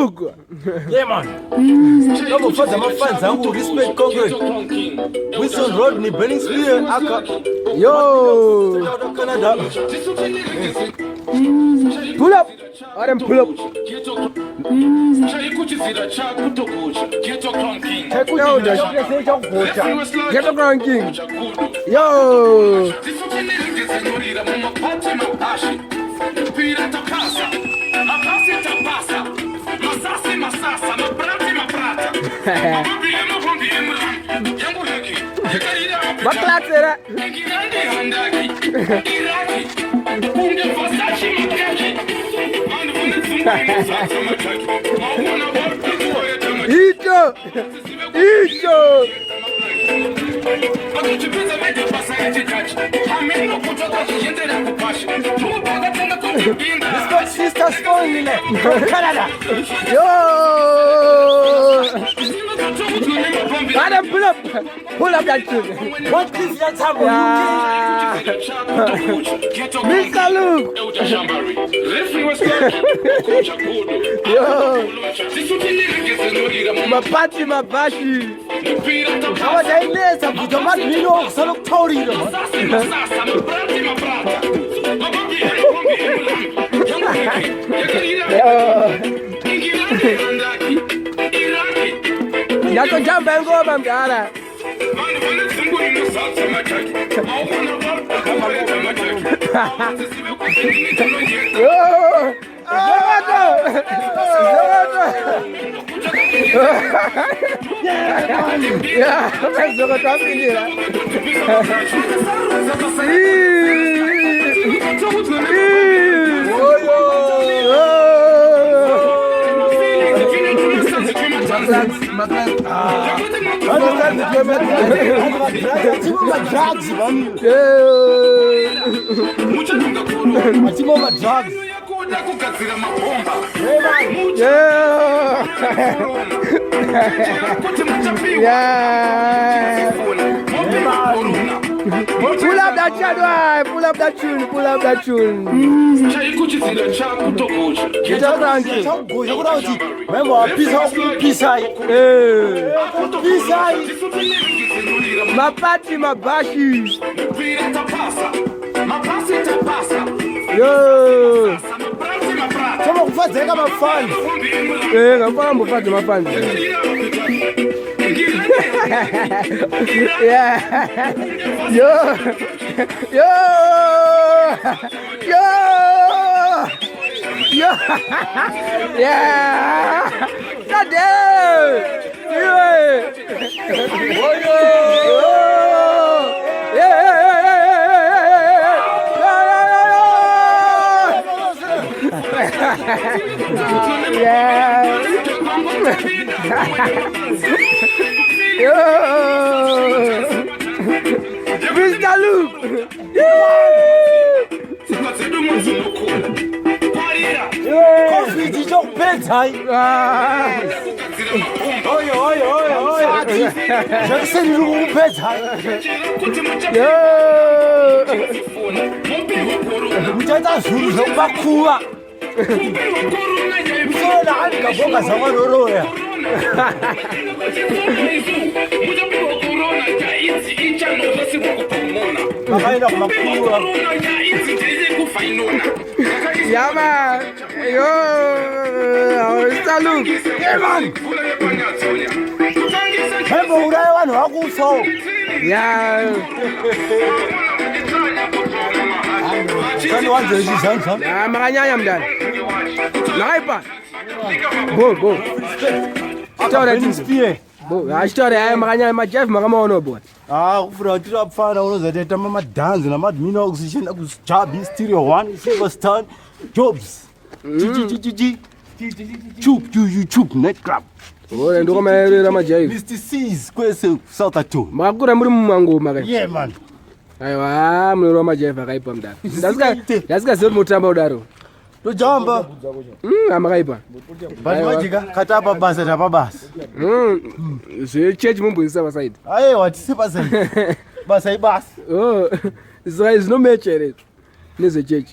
Luke. Yeah, man. Double for my fans, I will respect Congress. Wilson Rodney, Burning Spear, Aka. Yo. Canada. Pull up. Adam, pull up. Get the Crown King. Yo. Baklatera. Icho. This got sister's phone in it. Canada. Yo. Adam, pull up that tune. What is that time? Mr. Luke. Yo. Mapachi. How are they? Some good man, you know, some of Tory. Yako jamba ngoma mdala. Pull up that tune. Get around here. Remember, peace eye. Mapachi. Yo. Come on, fazega my fans. Ngaphambi ufade mafans. Yeah. Yo. Yeah. Tadeu. Mr. Luke. Coffee, did you bedtime? Oi. Je sais le bedtime. Mutata zulu bakhuwa. Msona angabonga zamaloloya. Yeah, man. Yo, Mr. Luke. Yeah, man. Hembo uraye wanu wakuso. Yeah. Kani wanje izanza. Yeah, makanyanya mdala. Naipa. Bo. Burning Spear. Ashitore hayi makanyanya majeff makamaono bona. Ufuna kuti apfana unozateta mamadhanzi namadmina okusishenda kujabi stereo 1 Silverstone Jobs. Chup net club. Ore ndokomaerera majeff. Mr. C's kwese South Ato. Makura muri mumangoma kai. Yeah, man. Aiwa muliro majeff akaipa mdala. Ndasika zero mutamba udaro. Tojamba. Amakaipa. Bali majika katapa basa tapabasa. Church mumbuzisa baside. Aye wathi basa. Basa ibasa. Oh. Is no match it. Neze church.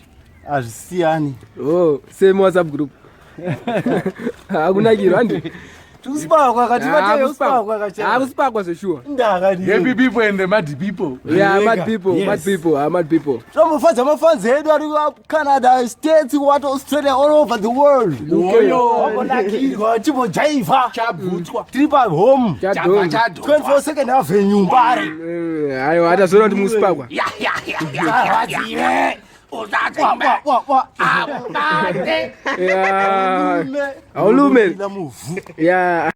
Azisiyani. Oh, same WhatsApp group. Hakunakirwa andi. Tusipakwa kati vateye usipakwa kachana. Hakusipakwa so sure. Ndakadi. Happy people and the mad people. Yeah, mad people, Yes. mad people, mad people. Tomufadza mafanzi edu ari Canada, States, what Australia, all over the world. Wakonakirwa chimojaiva. Chabutwa. Tiri pa home. Chadongo. 22nd Avenue Mbare. Ayo hata zona kuti musipakwa. Wazive. Uzatsimbe. Abukade. Yeah. Aulume. Yeah.